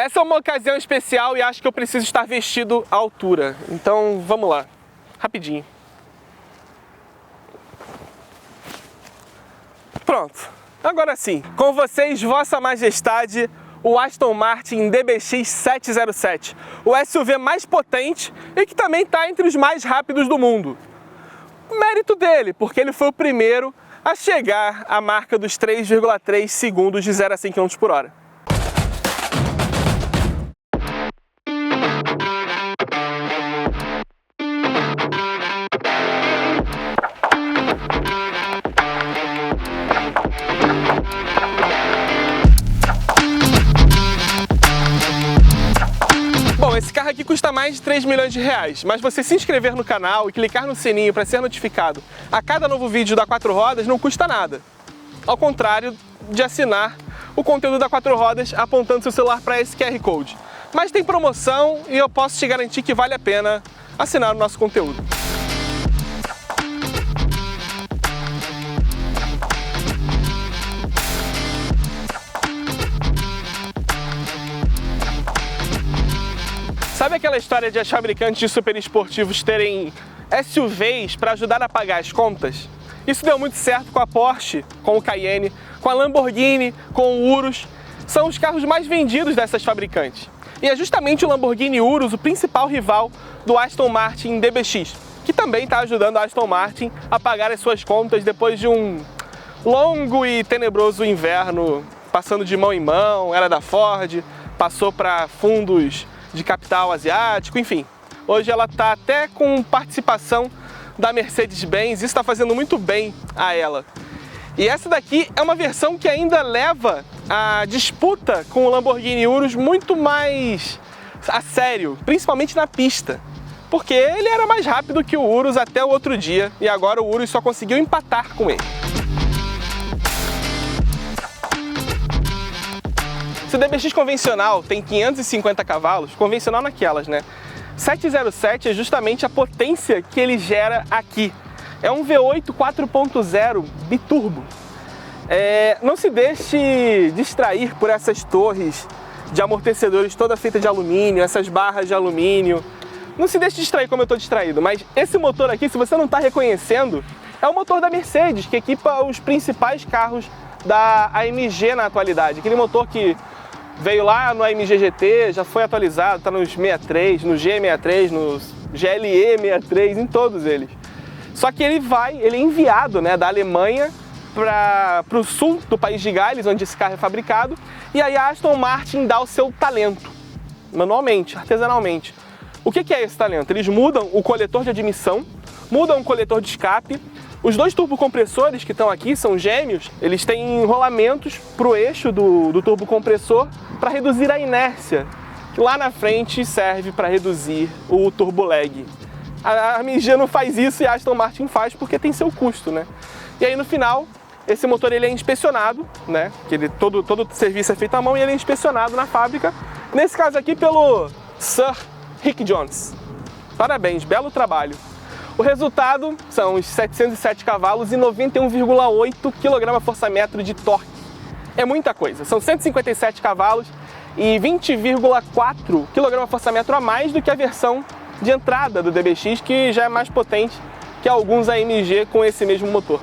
Essa é uma ocasião especial e acho que eu preciso estar vestido à altura. Então vamos lá, rapidinho. Pronto, agora sim, com vocês, Vossa Majestade, o Aston Martin DBX 707, o SUV mais potente e que também está entre os mais rápidos do mundo. Mérito dele, porque ele foi o primeiro a chegar à marca dos 3,3 segundos de 0 a 100 km por hora. Bom, esse carro aqui custa mais de 3 milhões de reais, mas você se inscrever no canal e clicar no sininho para ser notificado a cada novo vídeo da 4 Rodas não custa nada. Ao contrário de assinar o conteúdo da 4 Rodas apontando seu celular para esse QR Code. Mas tem promoção e eu posso te garantir que vale a pena assinar o nosso conteúdo. Sabe aquela história de as fabricantes de super esportivos terem SUVs para ajudar a pagar as contas? Isso deu muito certo com a Porsche, com o Cayenne, com a Lamborghini, com o Urus. São os carros mais vendidos dessas fabricantes. E é justamente o Lamborghini Urus o principal rival do Aston Martin DBX, que também está ajudando a Aston Martin a pagar as suas contas depois de um longo e tenebroso inverno, passando de mão em mão, era da Ford, passou para fundos de capital asiático, enfim. Hoje ela está até com participação da Mercedes-Benz, isso está fazendo muito bem a ela. E essa daqui é uma versão que ainda leva a disputa com o Lamborghini Urus muito mais a sério, principalmente na pista. Porque ele era mais rápido que o Urus até o outro dia e agora o Urus só conseguiu empatar com ele. Se o DBX convencional tem 550 cavalos, convencional naquelas, né? 707 é justamente a potência que ele gera aqui. É um V8 4.0 biturbo. Não se deixe distrair por essas torres de amortecedores toda feita de alumínio, essas barras de alumínio. Não se deixe distrair como eu estou distraído, mas esse motor aqui, se você não está reconhecendo, é o motor da Mercedes, que equipa os principais carros da AMG na atualidade. Aquele motor que veio lá no AMG GT, já foi atualizado, está nos 63, no G63, nos GLE63, em todos eles. Só que ele é enviado, né, da Alemanha para o sul do país de Gales, onde esse carro é fabricado, e aí a Aston Martin dá o seu talento, manualmente, artesanalmente. O que é esse talento? Eles mudam o coletor de admissão, mudam o coletor de escape. Os dois turbocompressores que estão aqui são gêmeos, eles têm enrolamentos para o eixo do turbocompressor para reduzir a inércia, que lá na frente serve para reduzir o turbo lag. A AMG não faz isso e a Aston Martin faz porque tem seu custo, né? E aí no final, esse motor ele é inspecionado, né? Que todo o serviço é feito à mão e ele é inspecionado na fábrica, nesse caso aqui pelo Sir Rick Jones. Parabéns, belo trabalho. O resultado são os 707 cavalos e 91,8 kgfm de torque. É muita coisa, são 157 cavalos e 20,4 kgfm a mais do que a versão de entrada do DBX, que já é mais potente que alguns AMG com esse mesmo motor.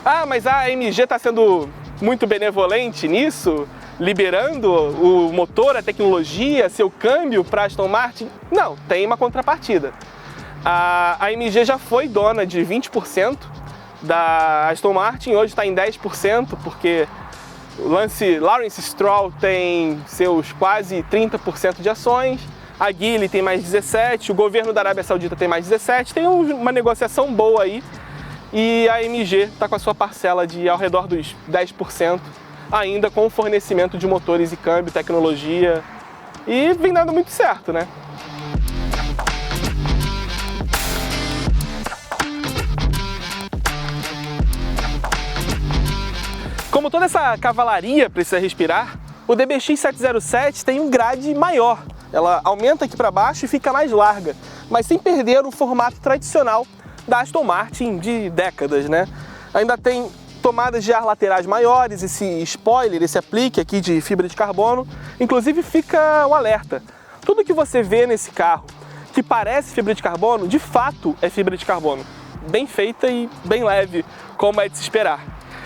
Ah, mas a AMG está sendo muito benevolente nisso, liberando o motor, a tecnologia, seu câmbio para a Aston Martin? Não, tem uma contrapartida. A AMG já foi dona de 20% da Aston Martin, hoje está em 10%, porque o Lawrence Stroll tem seus quase 30% de ações, a Geely tem mais 17%, o governo da Arábia Saudita tem mais 17%, tem uma negociação boa aí, e a AMG está com a sua parcela de ao redor dos 10%, ainda com o fornecimento de motores e câmbio, tecnologia, e vem dando muito certo, né? Como toda essa cavalaria precisa respirar, o DBX 707 tem um grade maior. Ela aumenta aqui para baixo e fica mais larga, mas sem perder o formato tradicional da Aston Martin de décadas, né? Ainda tem tomadas de ar laterais maiores, esse spoiler, esse aplique aqui de fibra de carbono. Inclusive fica o alerta. Tudo que você vê nesse carro que parece fibra de carbono, de fato é fibra de carbono. Bem feita e bem leve, como é de se esperar.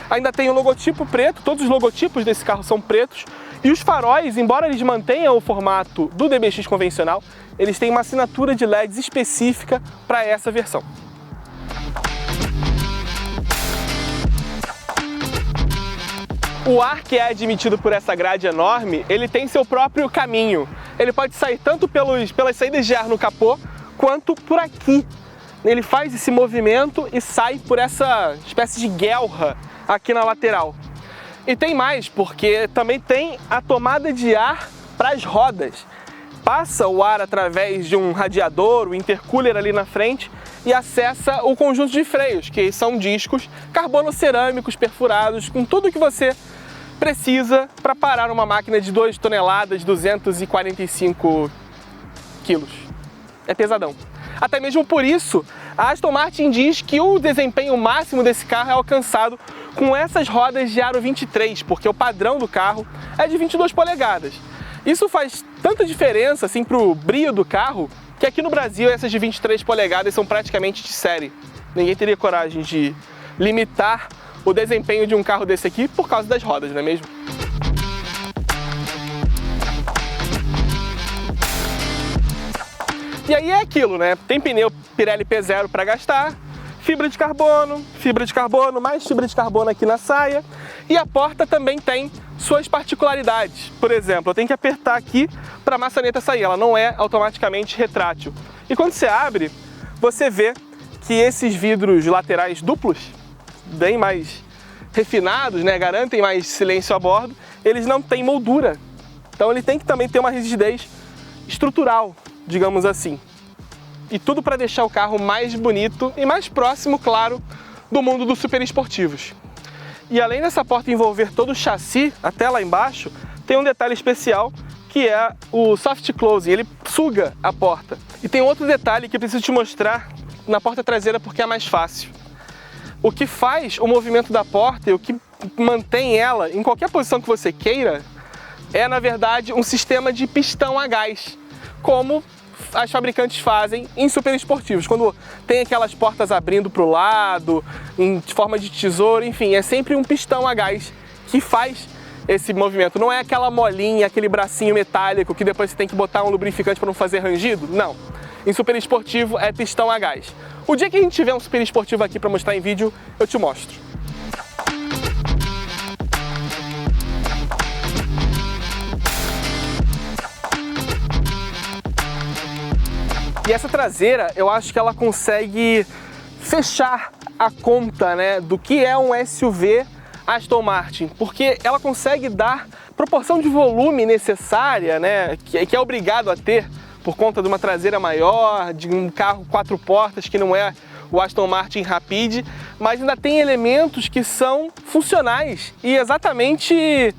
Ainda tem o logotipo preto, todos os logotipos desse carro são pretos. E os faróis, embora eles mantenham o formato do DBX convencional, eles têm uma assinatura de LEDs específica para essa versão. O ar que é admitido por essa grade enorme, ele tem seu próprio caminho. Ele pode sair tanto pelas saídas de ar no capô, quanto por aqui. Ele faz esse movimento e sai por essa espécie de guelra aqui na lateral. E tem mais, porque também tem a tomada de ar para as rodas. Passa o ar através de um radiador, o intercooler ali na frente, e acessa o conjunto de freios, que são discos carbonocerâmicos perfurados, com tudo que você precisa para parar uma máquina de 2 toneladas, 245 quilos. É pesadão. Até mesmo por isso, a Aston Martin diz que o desempenho máximo desse carro é alcançado com essas rodas de aro 23, porque o padrão do carro é de 22 polegadas. Isso faz tanta diferença assim, para o brio do carro, que aqui no Brasil essas de 23 polegadas são praticamente de série. Ninguém teria coragem de limitar o desempenho de um carro desse aqui por causa das rodas, não é mesmo? E aí é aquilo, né? Tem pneu Pirelli P0 para gastar, fibra de carbono, mais fibra de carbono aqui na saia. E a porta também tem suas particularidades. Por exemplo, eu tenho que apertar aqui para a maçaneta sair, ela não é automaticamente retrátil. E quando você abre, você vê que esses vidros laterais duplos, bem mais refinados, né, garantem mais silêncio a bordo, eles não têm moldura. Então ele tem que também ter uma rigidez estrutural, digamos assim. E tudo para deixar o carro mais bonito e mais próximo, claro, do mundo dos super esportivos. E além dessa porta envolver todo o chassi, até lá embaixo, tem um detalhe especial que é o soft closing, ele suga a porta. E tem outro detalhe que eu preciso te mostrar na porta traseira porque é mais fácil. O que faz o movimento da porta e o que mantém ela em qualquer posição que você queira é, na verdade, um sistema de pistão a gás, como as fabricantes fazem em super esportivos, quando tem aquelas portas abrindo para o lado, em forma de tesouro, enfim, é sempre um pistão a gás que faz esse movimento. Não é aquela molinha, aquele bracinho metálico que depois você tem que botar um lubrificante para não fazer rangido, não. Em super esportivo é pistão a gás. O dia que a gente tiver um super esportivo aqui para mostrar em vídeo, eu te mostro. E essa traseira, eu acho que ela consegue fechar a conta, né, do que é um SUV Aston Martin, porque ela consegue dar proporção de volume necessária, né, que é obrigado a ter por conta de uma traseira maior, de um carro 4 portas que não é o Aston Martin Rapide, mas ainda tem elementos que são funcionais e exatamente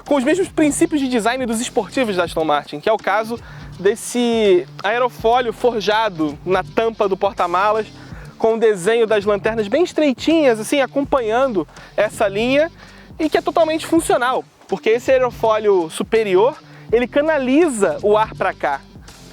com os mesmos princípios de design dos esportivos da Aston Martin, que é o caso desse aerofólio forjado na tampa do porta-malas, com o desenho das lanternas bem estreitinhas, assim, acompanhando essa linha, e que é totalmente funcional, porque esse aerofólio superior, ele canaliza o ar para cá.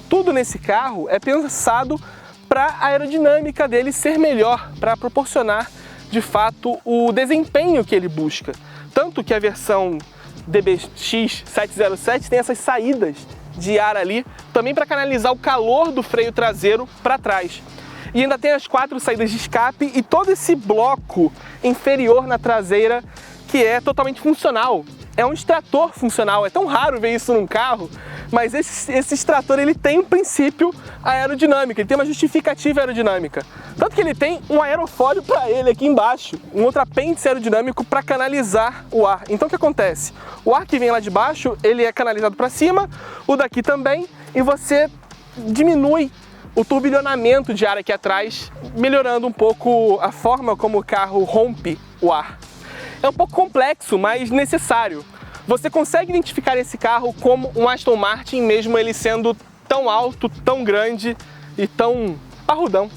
Tudo nesse carro é pensado para a aerodinâmica dele ser melhor, para proporcionar, de fato, o desempenho que ele busca. Tanto que a versão DBX 707 tem essas saídas de ar ali, também para canalizar o calor do freio traseiro para trás. E ainda tem as 4 saídas de escape e todo esse bloco inferior na traseira que é totalmente funcional. É um extrator funcional, é tão raro ver isso num carro, mas esse extrator ele tem um princípio aerodinâmico, ele tem uma justificativa aerodinâmica. Tanto que ele tem um aerofólio para ele aqui embaixo, um outro apêndice aerodinâmico para canalizar o ar. Então o que acontece? O ar que vem lá de baixo, ele é canalizado para cima, o daqui também, e você diminui o turbilhonamento de ar aqui atrás, melhorando um pouco a forma como o carro rompe o ar. É um pouco complexo, mas necessário. Você consegue identificar esse carro como um Aston Martin, mesmo ele sendo tão alto, tão grande e tão parrudão.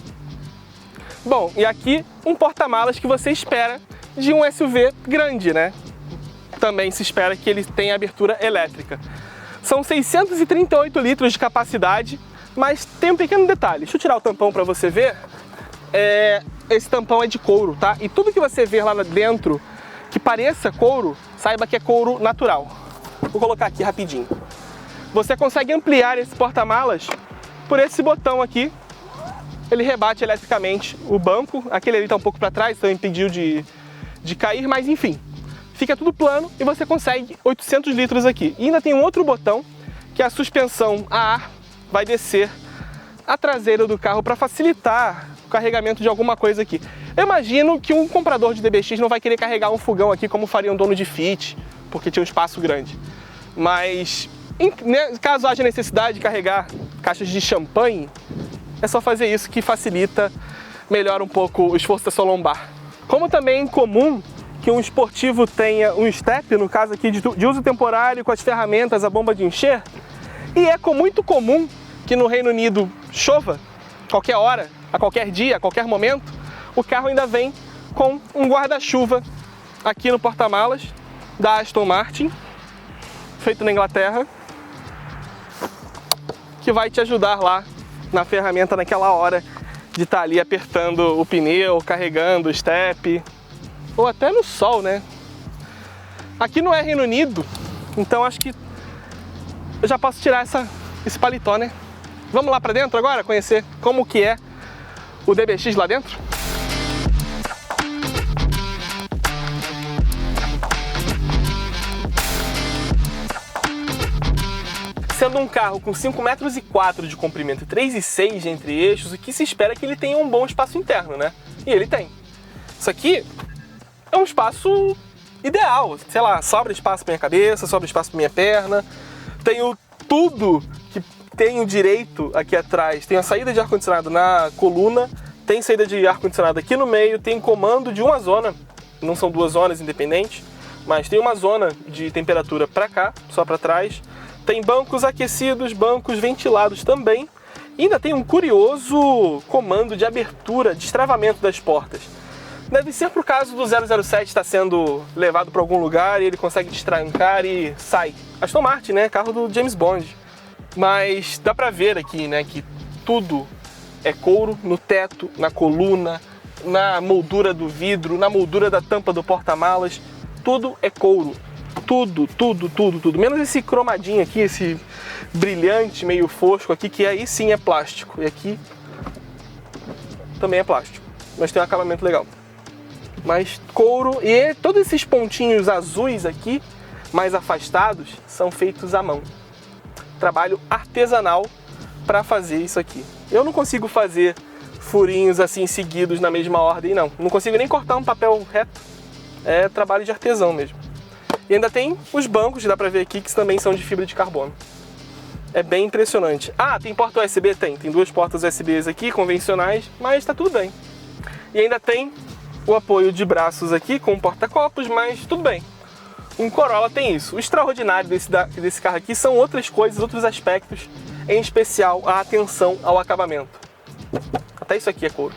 Bom, e aqui um porta-malas que você espera de um SUV grande, né? Também se espera que ele tenha abertura elétrica. São 638 litros de capacidade, mas tem um pequeno detalhe. Deixa eu tirar o tampão para você ver. Esse tampão é de couro, tá? E tudo que você vê lá dentro que pareça couro, saiba que é couro natural. Vou colocar aqui rapidinho. Você consegue ampliar esse porta-malas por esse botão aqui. Ele rebate eletricamente o banco. Aquele ali está um pouco para trás, então impediu de cair, mas enfim. Fica tudo plano e você consegue 800 litros aqui. E ainda tem um outro botão, que é a suspensão a ar vai descer a traseira do carro para facilitar o carregamento de alguma coisa aqui. Eu imagino que um comprador de DBX não vai querer carregar um fogão aqui como faria um dono de Fit, porque tinha um espaço grande. Mas caso haja necessidade de carregar caixas de champanhe, é só fazer isso que facilita, melhora um pouco o esforço da sua lombar. Como também é incomum que um esportivo tenha um step, no caso aqui de uso temporário, com as ferramentas, a bomba de encher, e é muito comum que no Reino Unido chova, qualquer hora, a qualquer dia, a qualquer momento, o carro ainda vem com um guarda-chuva aqui no porta-malas da Aston Martin, feito na Inglaterra, que vai te ajudar lá na ferramenta naquela hora de estar ali apertando o pneu, carregando o step, ou até no sol, né? Aqui não é Reino Unido, então acho que eu já posso tirar esse paletó, né? Vamos lá pra dentro agora, conhecer como que é o DBX lá dentro? Sendo um carro com 5,4 metros de comprimento e 3,6 entre eixos, o que se espera é que ele tenha um bom espaço interno, né? E ele tem. Isso aqui é um espaço ideal, sei lá, sobra espaço para minha cabeça, sobra espaço para minha perna. Tenho tudo que tenho direito aqui atrás. Tem a saída de ar-condicionado na coluna, tem saída de ar-condicionado aqui no meio, tem comando de uma zona, não são duas zonas independentes, mas tem uma zona de temperatura para cá, só para trás. Tem bancos aquecidos, bancos ventilados também. E ainda tem um curioso comando de abertura, destravamento das portas. Deve ser por causa do 007 estar sendo levado para algum lugar e ele consegue destrancar e sai. Aston Martin, né? Carro do James Bond. Mas dá pra ver aqui, né, que tudo é couro no teto, na coluna, na moldura do vidro, na moldura da tampa do porta-malas. Tudo é couro. Tudo. Menos esse cromadinho aqui, esse brilhante meio fosco aqui, que aí sim é plástico. E aqui também é plástico, mas tem um acabamento legal. Mas couro, e todos esses pontinhos azuis aqui, mais afastados, são feitos à mão. Trabalho artesanal para fazer isso aqui. Eu não consigo fazer furinhos assim seguidos na mesma ordem, não. Não consigo nem cortar um papel reto. É trabalho de artesão mesmo. E ainda tem os bancos, dá pra ver aqui, que também são de fibra de carbono. É bem impressionante. Ah, tem porta USB? Tem duas portas USBs aqui, convencionais, mas tá tudo bem. E ainda tem o apoio de braços aqui com porta-copos, mas tudo bem. Um Corolla tem isso. O extraordinário desse carro aqui são outras coisas, outros aspectos, em especial a atenção ao acabamento. Até isso aqui é couro.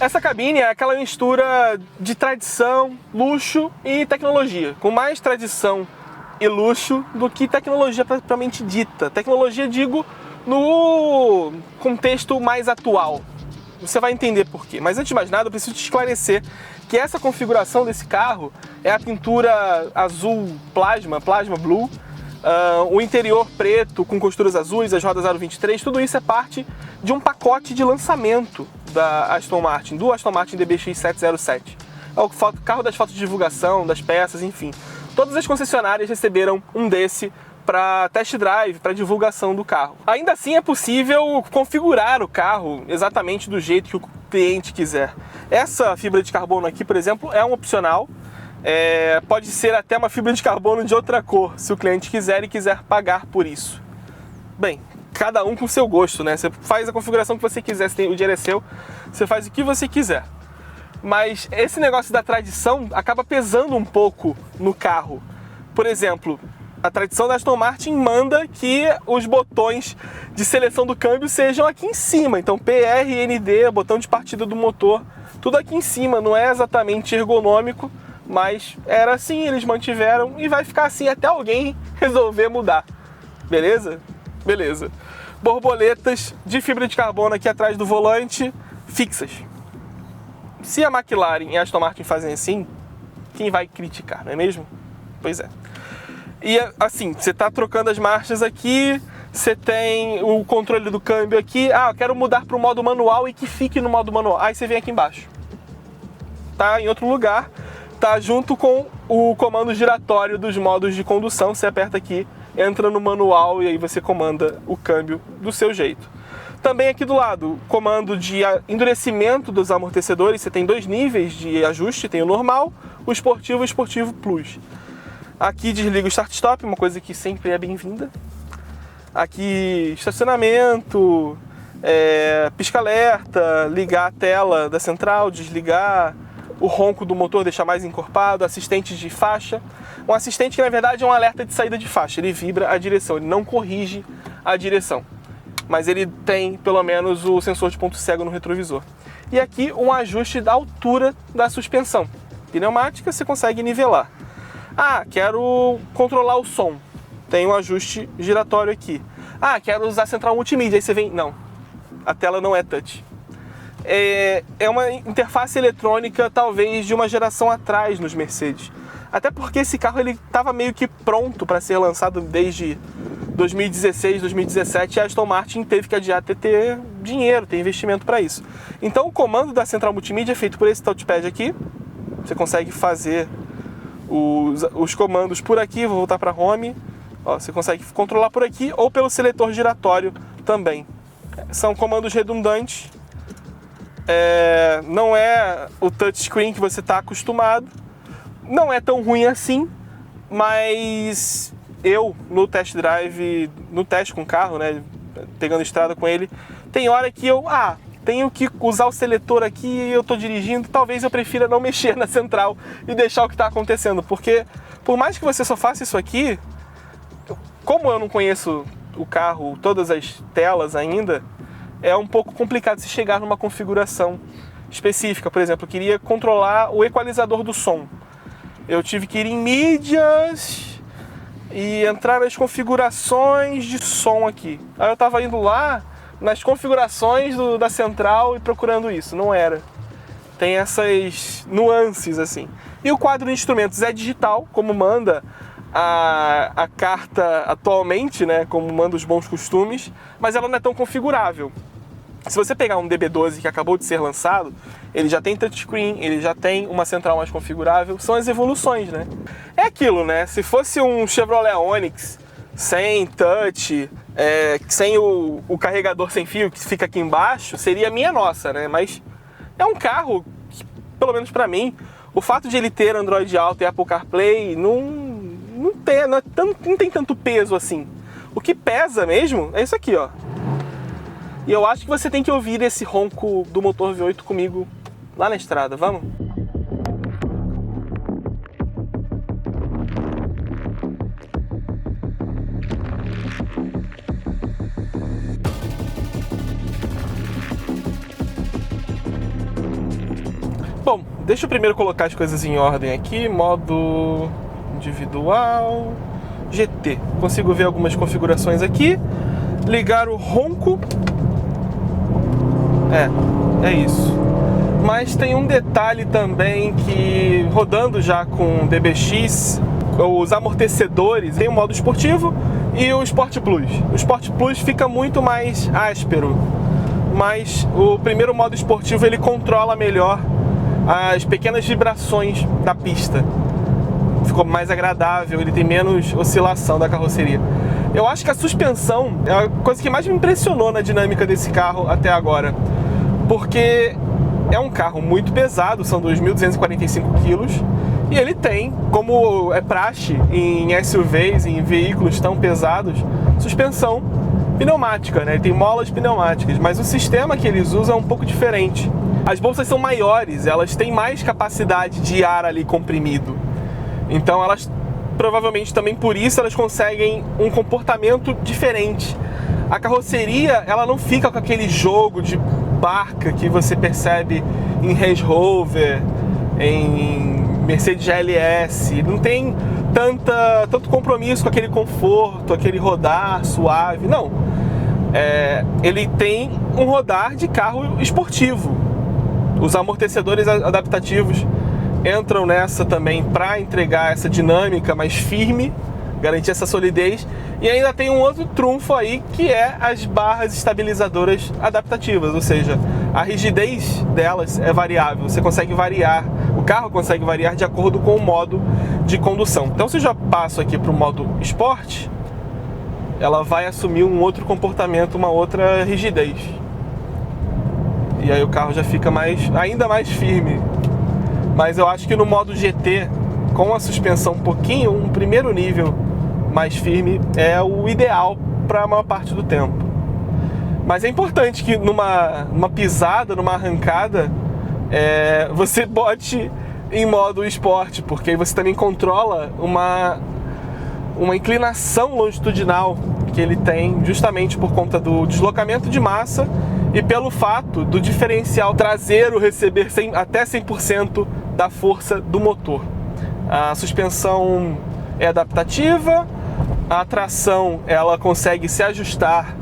Essa cabine é aquela mistura de tradição, luxo e tecnologia, com mais tradição e luxo do que tecnologia propriamente dita. Tecnologia, digo, no contexto mais atual. Você vai entender por quê. Mas antes de mais nada, eu preciso te esclarecer que essa configuração desse carro é a pintura azul plasma blue, o interior preto com costuras azuis, as rodas aro 23, tudo isso é parte de um pacote de lançamento da Aston Martin, do Aston Martin DBX 707. É o carro das fotos de divulgação, das peças, enfim. Todas as concessionárias receberam um desse para test drive, para divulgação do carro. Ainda assim é possível configurar o carro exatamente do jeito que o cliente quiser. Essa fibra de carbono aqui, por exemplo, é um opcional. Pode ser até uma fibra de carbono de outra cor, se o cliente quiser e quiser pagar por isso. Bem, cada um com o seu gosto, né? Você faz a configuração que você quiser, o dinheiro é seu, você faz o que você quiser. Mas esse negócio da tradição acaba pesando um pouco no carro, Por exemplo, a tradição da Aston Martin manda que os botões de seleção do câmbio sejam aqui em cima. Então PR, ND, botão de partida do motor, tudo aqui em cima. Não é exatamente ergonômico, mas era assim, eles mantiveram e vai ficar assim até alguém resolver mudar. Beleza? Beleza. Borboletas de fibra de carbono aqui atrás do volante, fixas. Se a McLaren e a Aston Martin fazem assim, quem vai criticar, não é mesmo? Pois é. E assim, você está trocando as marchas aqui, você tem o controle do câmbio aqui. Ah, eu quero mudar para o modo manual e que fique no modo manual. Aí você vem aqui embaixo. Tá em outro lugar, tá junto com o comando giratório dos modos de condução. Você aperta aqui, entra no manual e aí você comanda o câmbio do seu jeito. Também aqui do lado, comando de endurecimento dos amortecedores. Você tem dois níveis de ajuste, tem o normal, o esportivo e o esportivo plus. Aqui desliga o start-stop, uma coisa que sempre é bem-vinda. Aqui estacionamento, pisca-alerta, ligar a tela da central, desligar, o ronco do motor deixar mais encorpado, assistente de faixa. Um assistente que na verdade é um alerta de saída de faixa, ele vibra a direção, ele não corrige a direção. Mas ele tem pelo menos o sensor de ponto cego no retrovisor. E aqui um ajuste da altura da suspensão. Pneumática você consegue nivelar. Ah, quero controlar o som. Tem um ajuste giratório aqui. Ah, quero usar a central multimídia. Aí você vem... Não, a tela não é touch. É uma interface eletrônica talvez de uma geração atrás nos Mercedes. Até porque esse carro ele estava meio que pronto para ser lançado desde 2016, 2017. E a Aston Martin teve que adiar até ter dinheiro, ter investimento para isso. Então o comando da central multimídia é feito por esse touchpad aqui. Você consegue fazer os comandos por aqui, vou voltar para home. Ó, você consegue controlar por aqui ou pelo seletor giratório também. São comandos redundantes. Não é o touchscreen que você está acostumado. Não é tão ruim assim, mas eu no test drive, no teste com o carro, né, pegando estrada com ele, tem hora que eu tenho que usar o seletor aqui e eu estou dirigindo, talvez eu prefira não mexer na central e deixar o que está acontecendo, porque por mais que você só faça isso aqui, como eu não conheço o carro, todas as telas ainda, é um pouco complicado se chegar numa configuração específica. Por exemplo, eu queria controlar o equalizador do som. Eu tive que ir em mídias e entrar nas configurações de som aqui. Aí eu estava indo lá nas configurações da central e procurando isso. Não era. Tem essas nuances assim. E o quadro de instrumentos é digital, como manda a carta atualmente, né, como manda os bons costumes, mas ela não é tão configurável. Se você pegar um DB12 que acabou de ser lançado, ele já tem touchscreen, ele já tem uma central mais configurável, são as evoluções, né? É aquilo, né? Se fosse um Chevrolet Onix sem touch, sem o carregador sem fio que fica aqui embaixo, seria minha nossa, né? Mas é um carro que, pelo menos pra mim, o fato de ele ter Android Auto e Apple CarPlay não tem tanto peso assim. O que pesa mesmo é isso aqui, ó. E eu acho que você tem que ouvir esse ronco do motor V8 comigo lá na estrada, vamos? Bom, deixa eu primeiro colocar as coisas em ordem aqui, modo individual, GT. Consigo ver algumas configurações aqui, ligar o ronco. É isso. Mas tem um detalhe também que, rodando já com DBX, os amortecedores, tem o modo esportivo e o Sport Plus. O Sport Plus fica muito mais áspero, mas o primeiro modo esportivo ele controla melhor as pequenas vibrações da pista. Ficou mais agradável, ele tem menos oscilação da carroceria. Eu acho que a suspensão é a coisa que mais me impressionou na dinâmica desse carro até agora, porque é um carro muito pesado, são 2.245 quilos, e ele tem, como é praxe em SUVs, em veículos tão pesados, suspensão pneumática, né? Ele tem molas pneumáticas, mas o sistema que eles usam é um pouco diferente. As bolsas são maiores, elas têm mais capacidade de ar ali comprimido, então elas provavelmente também por isso elas conseguem um comportamento diferente. A carroceria, ela não fica com aquele jogo de barca que você percebe em Range Rover, em Mercedes GLS. Não tem tanto compromisso com aquele conforto, aquele rodar suave. Não. Ele tem um rodar de carro esportivo. Os amortecedores adaptativos entram nessa também para entregar essa dinâmica mais firme, garantir essa solidez. E ainda tem um outro trunfo aí, que é as barras estabilizadoras adaptativas, ou seja, a rigidez delas é variável, você consegue variar, o carro consegue variar de acordo com o modo de condução. Então se eu já passo aqui para o modo Sport, ela vai assumir um outro comportamento, uma outra rigidez. E aí o carro já fica ainda mais firme. Mas eu acho que no modo GT, com a suspensão um primeiro nível mais firme, é o ideal para a maior parte do tempo. Mas é importante que numa pisada, numa arrancada, você bote em modo esporte, porque aí você também controla uma inclinação longitudinal que ele tem, justamente por conta do deslocamento de massa e pelo fato do diferencial traseiro receber até 100% da força do motor. A suspensão é adaptativa, a tração ela consegue se ajustar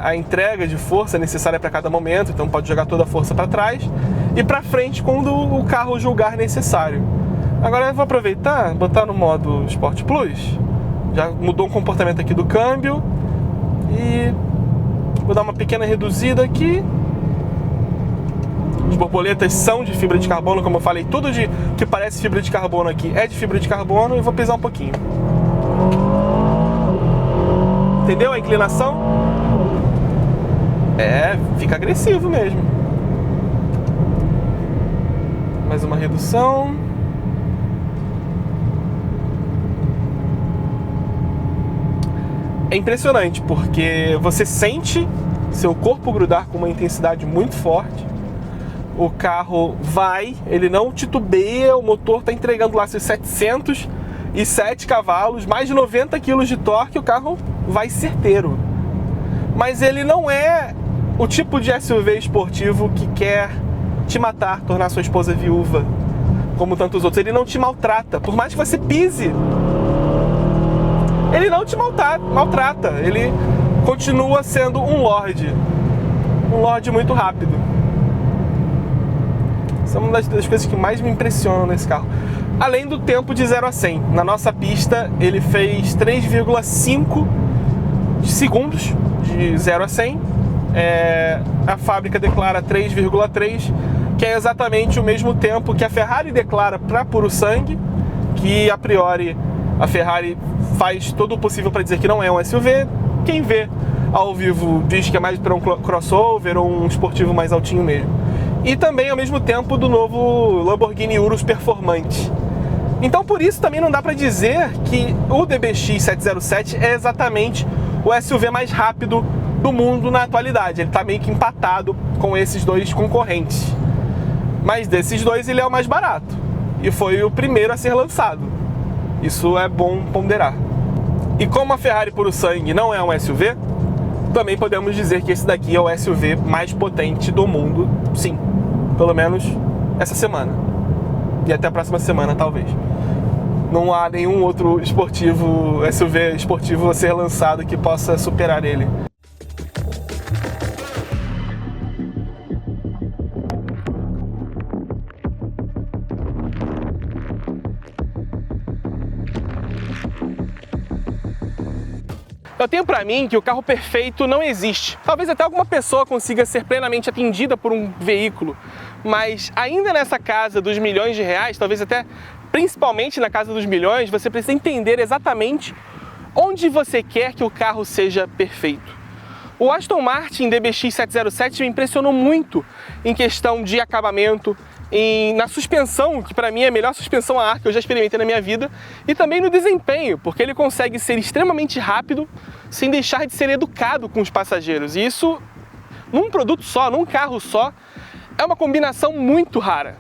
à entrega de força necessária para cada momento, então pode jogar toda a força para trás e para frente quando o carro julgar necessário. Agora eu vou aproveitar, botar no modo Sport Plus, já mudou o comportamento aqui do câmbio e vou dar uma pequena reduzida aqui. As borboletas são de fibra de carbono, como eu falei, tudo que parece fibra de carbono aqui é de fibra de carbono, e vou pisar um pouquinho. Entendeu a inclinação? Fica agressivo mesmo. Mais uma redução. É impressionante, porque você sente seu corpo grudar com uma intensidade muito forte. O carro ele não titubeia, o motor está entregando lá seus 707 cavalos, mais de 90 kg de torque, o carro vai certeiro. Mas ele não é o tipo de SUV esportivo que quer te matar, tornar sua esposa viúva, como tantos outros. Ele não te maltrata, por mais que você pise, ele não te maltrata, ele continua sendo um Lorde muito rápido. Essa é uma das coisas que mais me impressionam nesse carro. Além do tempo de 0 a 100. Na nossa pista ele fez 3,5 segundos de 0 a 100. A fábrica declara 3,3, que é exatamente o mesmo tempo que a Ferrari declara para puro sangue, que a priori a Ferrari faz todo o possível para dizer que não é um SUV. Quem vê ao vivo diz que é mais para um crossover ou um esportivo mais altinho mesmo. E também ao mesmo tempo do novo Lamborghini Urus performante. Então por isso também não dá para dizer que o DBX 707 é exatamente o SUV mais rápido do mundo na atualidade. Ele está meio que empatado com esses dois concorrentes. Mas desses dois ele é o mais barato e foi o primeiro a ser lançado. Isso é bom ponderar. E como a Ferrari puro sangue não é um SUV, também podemos dizer que esse daqui é o SUV mais potente do mundo, sim. Pelo menos essa semana. E até a próxima semana, talvez. Não há nenhum outro SUV esportivo a ser lançado que possa superar ele. Eu tenho pra mim que o carro perfeito não existe. Talvez até alguma pessoa consiga ser plenamente atendida por um veículo, mas ainda nessa casa dos milhões de reais, talvez até principalmente na casa dos milhões, você precisa entender exatamente onde você quer que o carro seja perfeito. O Aston Martin DBX 707 me impressionou muito em questão de acabamento, na suspensão, que para mim é a melhor suspensão a ar que eu já experimentei na minha vida, e também no desempenho, porque ele consegue ser extremamente rápido sem deixar de ser educado com os passageiros. E isso, num produto só, num carro só, é uma combinação muito rara.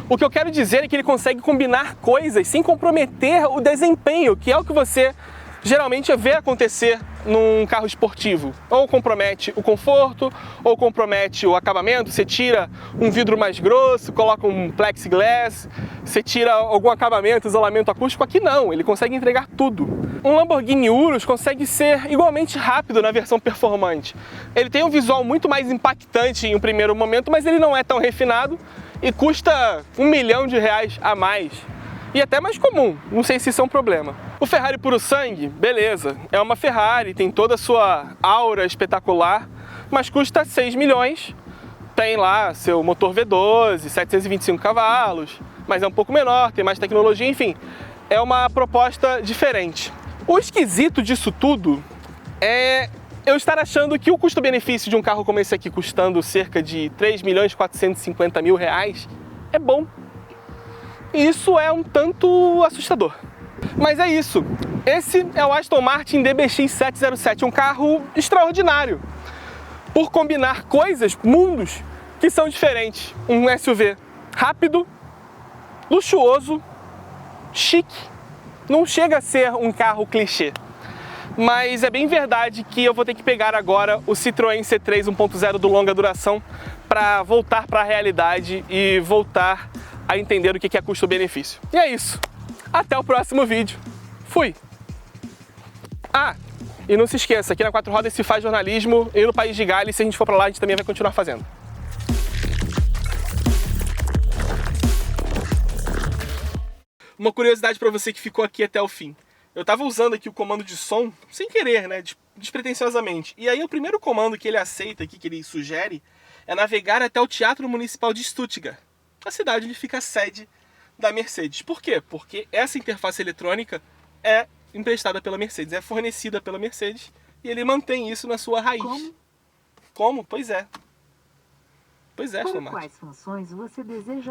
O que eu quero dizer é que ele consegue combinar coisas sem comprometer o desempenho, que é o que você geralmente vê acontecer num carro esportivo. Ou compromete o conforto, ou compromete o acabamento. Você tira um vidro mais grosso, coloca um plexiglass, você tira algum acabamento, isolamento acústico. Aqui não, ele consegue entregar tudo. Um Lamborghini Urus consegue ser igualmente rápido na versão performante. Ele tem um visual muito mais impactante em um primeiro momento, mas ele não é tão refinado e custa R$1 milhão a mais. E até mais comum, não sei se isso é um problema. O Ferrari puro sangue, beleza, é uma Ferrari, tem toda a sua aura espetacular, mas custa 6 milhões, tem lá seu motor V12, 725 cavalos, mas é um pouco menor, tem mais tecnologia, enfim, é uma proposta diferente. O esquisito disso tudo é eu estar achando que o custo-benefício de um carro como esse aqui, custando cerca de R$3.450.000, é bom. E isso é um tanto assustador. Mas é isso. Esse é o Aston Martin DBX 707, um carro extraordinário. Por combinar coisas, mundos, que são diferentes. Um SUV rápido, luxuoso, chique. Não chega a ser um carro clichê. Mas é bem verdade que eu vou ter que pegar agora o Citroën C3 1.0 do longa duração para voltar para a realidade e voltar a entender o que é custo-benefício. E é isso. Até o próximo vídeo. Fui! Ah, e não se esqueça, aqui na Quatro Rodas se faz jornalismo e no País de Gales, se a gente for para lá, a gente também vai continuar fazendo. Uma curiosidade para você que ficou aqui até o fim. Eu estava usando aqui o comando de som, sem querer, né, despretensiosamente. E aí o primeiro comando que ele aceita aqui, que ele sugere, é navegar até o Teatro Municipal de Stuttgart, a cidade onde fica a sede da Mercedes. Por quê? Porque essa interface eletrônica é emprestada pela Mercedes, é fornecida pela Mercedes e ele mantém isso na sua raiz. Como? Como? Pois é. Pois é, Para Aston Martin. quais funções você deseja